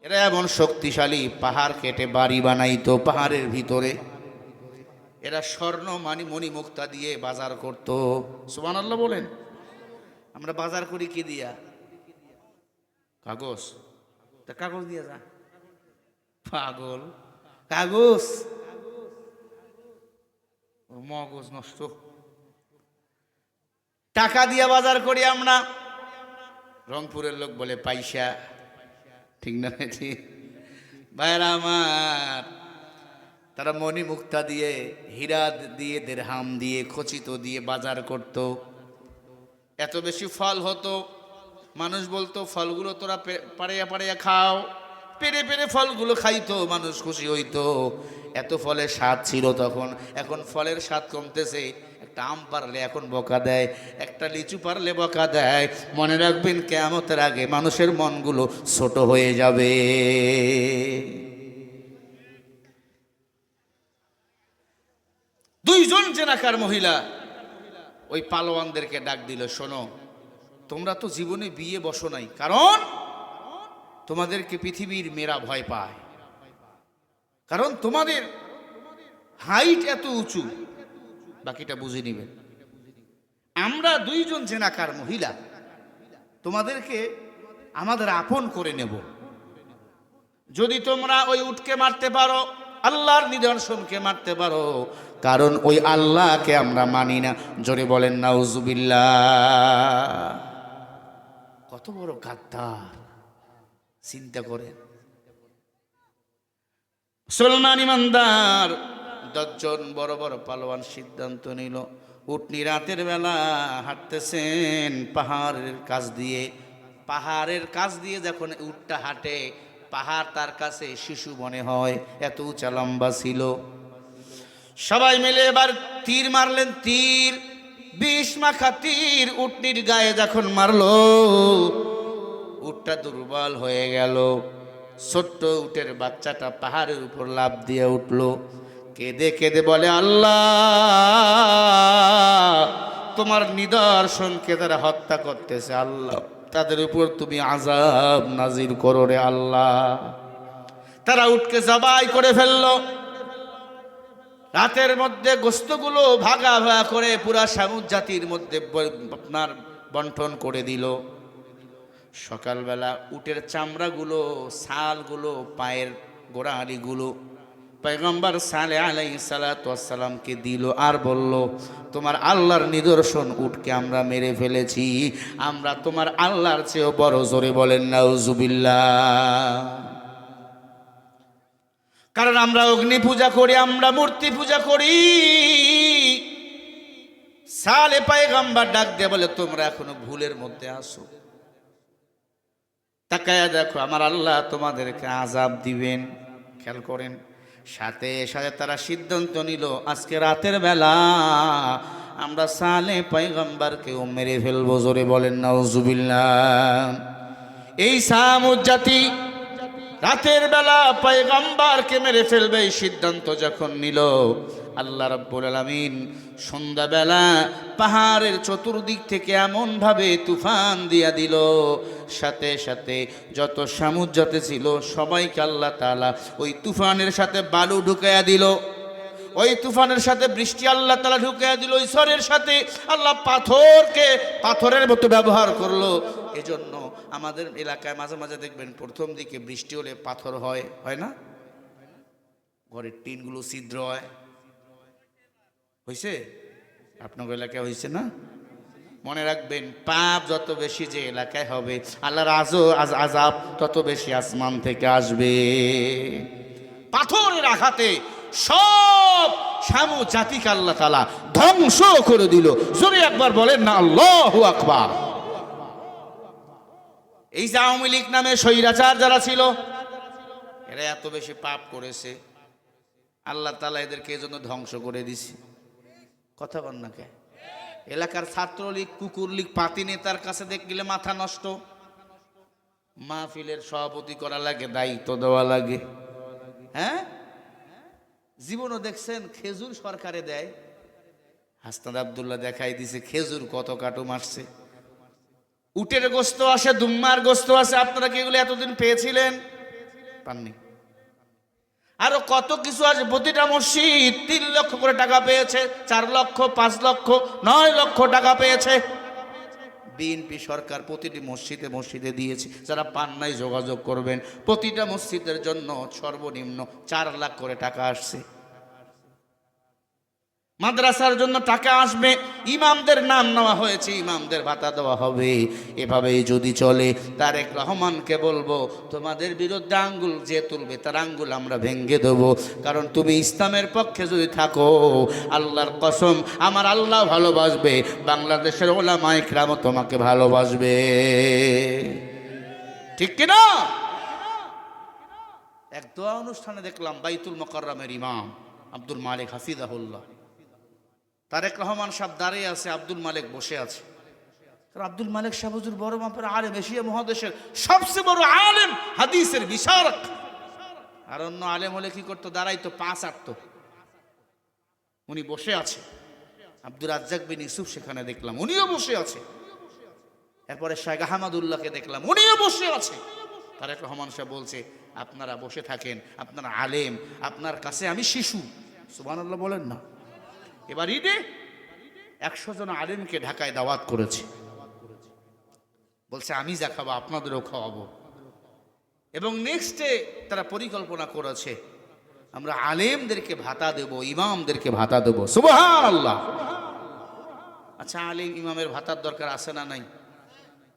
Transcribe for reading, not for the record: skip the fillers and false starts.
এরা এমন শক্তিশালী, পাহাড় কেটে বাড়ি বানাইতো পাহাড়ের ভিতরে। এরা স্বর্ণ মণিমুক্তা দিয়ে বাজার করত। সুবহানাল্লাহ বলেন। আমরা বাজার করি কি দিয়া? কাগজ। তা কাগজ দিয়ে যা পাগল, কাগজ মগজ নষ্ট। টাকা দিয়ে বাজার করি আমরা। রংপুরের লোক বলে পয়সা, ঠিক না? ঠিক ভাইরা আমার, তারা মণিমুক্তা দিয়ে, হীরা দিয়ে, দিরহাম দিয়ে, খচিত দিয়ে বাজার করত। এত বেশি ফল হতো, মানুষ বলতো ফলগুলো তোরা পাড়িয়া পাড়িয়া খাও। পেরে পেরে ফলগুলো খাইতো, মানুষ খুশি হইতো। এত ফলের স্বাদ ছিল তখন। এখন ফলের স্বাদ কমতেছে। একটা আম পারলে এখন বকা দেয়, একটা লিচু পারলে বকা দেয়। মনে রাখবেন, কিয়ামতের আগে মানুষের মনগুলো ছোট হয়ে যাবে। দুইজন জেনাকার মহিলা ওই পালোয়ানদেরকে ডাক দিল, শোনো, তোমরা তো জীবনে বিয়ে বসো নাই, কারণ তোমাদেরকে পৃথিবীর মেয়েরা ভয় পায়, কারণ তোমাদের হাইট এত উঁচু। বাকিটা বুঝে নিবেন। আমরা দুইজন জেনাকার মহিলা তোমাদেরকে আমাদের আপন করে নেব। যদি তোমরা ওই উটকে মারতে পারো, আল্লাহর নিদর্শনকে মারতে পারো, কারণ ওই আল্লাহকে আমরা মানি না। জোরে বলেন নাউজুবিল্লাহ। কত বড় গাদ্দার, চিন্তা করেন। মুসলমান ইমানদার 10 জন বড় বড় পালোয়ান সিদ্ধান্ত নিল, উটনি রাতের বেলা হাঁটতেছেন পাহাড়ের কাছ দিয়ে। পাহাড়ের কাছ দিয়ে যখন উটটা হাঁটে, পাহাড় তার কাছে শিশু মনে হয়, এত উঁচা লম্বা ছিল। সবাই মিলে এবার তীর মারলেন। তীর, বিষ মাখা তীর উটনির গায়ে যখন মারলো, উটটা দুর্বল হয়ে গেল। ছোট্ট উটের বাচ্চাটা পাহাড়ের উপর লাফ দিয়ে উঠলো, কেঁদে কেঁদে বলে, আল্লাহ, তোমার নিদর্শনকে তারা হত্যা করতেছে, আল্লাহ তাদের উপর তুমি আযাব নাজিল করো রে আল্লাহ। তারা উটকে জবাই করে ফেললো। রাতের মধ্যে গোস্তগুলো ভাগা ভাগা করে পুরা সামুদ জাতির মধ্যে আপনার বন্টন করে দিল। সকালবেলা উটের চামড়াগুলো, ছালগুলো, পায়ের গোড়াহাড়িগুলো পয়গম্বর সালেহ আলাইহিস সালাতু ওয়াস সালামকে দিল, আর বলল, তোমার আল্লাহর নিদর্শন উটকে আমরা মেরে ফেলেছি, আমরা তোমার আল্লাহর চেয়েও বড়। জোরে বলেন নাউজুবিল্লাহ। কারণ আমরা অগ্নি পূজা করি, আমরা মূর্তি পূজা করি। সালে পয়গম্বর ডাক দিয়ে বলে, তোমরা এখনো ভুলের মধ্যে আসো। তাকায়া দেখো, আমার আল্লাহ তোমাদেরকে আযাব দিবেন। খেয়াল করেন। সাথে সাথে তারা সিদ্ধান্ত নিল, আজকে রাতের বেলা আমরা সালে পয়গম্বরকেও মেরে ফেলবো। জোরে বলেন নাউজুবিল্লাহ। এই সামুদ জাতি রাতের বেলা পয়গম্বরকে মেরে ফেলবে, এই সিদ্ধান্ত যখন নিল, আল্লাহ রাব্বুল আলামিন সন্ধ্যাবেলা পাহাড়ের চতুর্দিক থেকে এমন ভাবে তুফান দিয়া দিল, সাথে সাথে যত সামুদ জাতি ছিল সবাইকে আল্লাহ তাআলা ওই তুফানের সাথে বালু ঢুকাইয়া দিল। ওই তুফানের সাথে বৃষ্টি আল্লাহ তাআলা ঢুকাইয়া দিল। ওই ঝড়ের সাথে আল্লাহ পাথরকে পাথরের মতো ব্যবহার করলো। এজন্য আমাদের এলাকায় মাঝে মাঝে দেখবেন, প্রথম দিকে বৃষ্টি হলে পাথর হয়, হয় না? ঘরের টিনগুলো ছিদ্র হয়। হয়েছে? আপনার এলাকায় হয়েছে না? মনে রাখবেন, পাপ যত বেশি যে এলাকায় হবে, আল্লাহর আযাব তত বেশি আসমান থেকে আসবে। পাথরের আঘাতে সব সামুদ জাতিকে আল্লাহ তাআলা ধ্বংস করে দিল। জোরে একবার বলেন না আল্লাহু আকবার। এই যে আওয়ামী লীগ নামে স্বৈরাচার যারা ছিল, এরা এত বেশি পাপ করেছে, আল্লাহ তাআলা এদেরকে এজন্য ধ্বংস করে দিছে। কথা বল না কে? এলাকার ছাত্রলীগ, কুকুর লীগ, পাতি নেতার কাছে দেখলে মাথা নষ্ট। মাহফিলের সভাপতি করা লাগে, দায়িত্ব দেওয়া লাগে। হ্যাঁ, জীবনও দেখছেন খেজুর সরকারে দেয়। হাসনাত আব্দুল্লাহ দেখাই দিছে খেজুর কত কাটু মারছে। উটের গোস্ত আসে, দুম্মার গোস্ত আছে। আপনারা কি এগুলো এতদিন পেয়েছিলেন? পাননি। আরো কত কিছু আছে, প্রতিটা মসজিদ 3 লক্ষ করে টাকা পেয়েছে, 4 লক্ষ, 5 লক্ষ, 9 লক্ষ টাকা পেয়েছে। বিএনপি সরকার প্রতিটি মসজিদে মসজিদে দিয়েছে। যারা পান নাই যোগাযোগ করবেন। প্রতিটা মসজিদের জন্য সর্বনিম্ন 4 লাখ করে টাকা আসছে। মাদ্রাসার জন্য টাকা আসবে, ইমামদের নাম নেওয়া হয়েছে, ইমামদের ভাতা দেওয়া হবে। এভাবেই যদি চলে, তারেক রহমানকে বলবো, তোমাদের বিরুদ্ধে আঙ্গুল যে তুলবে তার আঙ্গুল আমরা ভেঙ্গে দেবো। কারণ তুমি ইসলামের পক্ষে যদি থাকো, আল্লাহর কসম আমার আল্লাহ ভালোবাসবে, বাংলাদেশের ওলামা ইকরামও তোমাকে ভালোবাসবে। ঠিক কিনা? এক দোয়া অনুষ্ঠানে দেখলাম বাইতুল মুকাররমের ইমাম আব্দুল মালিক হাফিজাহুল্লাহ, তারেক রহমান সাহেব দাঁড়িয়ে আছে, আব্দুল মালিক বসে আছে। আব্দুল মালিক সাহেব হুজুর বড় মাপের আলেম, এশিয়া মহাদেশের সবচেয়ে বড় আলেম, হাদিসের বিশারদ। আর অন্য আলেম হলে কি করতো? দাঁড়াইতো, পাঁচ আটতো। উনি বসে আছে। আব্দুর রাজ্জাক বিন ইউসুফ সেখানে দেখলাম, উনিও বসে আছে। এরপরে শেখ আহমদুল্লাহকে দেখলাম, উনিও বসে আছে। তারেক রহমান সাহেব বলছে, আপনারা বসে থাকেন, আপনারা আলেম, আপনার কাছে আমি শিশু। সুবহানাল্লাহ বলেন না। এবার ঈদে 100 জন আলেমকে ঢাকায় দাওয়াত করেছে। বলছে আমি যা খাবো আপনাদেরও খাওয়াবো। এবং নেক্সটে তারা পরিকল্পনা করেছে, আমরা আলেমদেরকে ভাতা দেব, ইমামদেরকে ভাতা দেব। সুবহানাল্লাহ। আচ্ছা, আলেম ইমামের ভাতার দরকার আছে না নাই?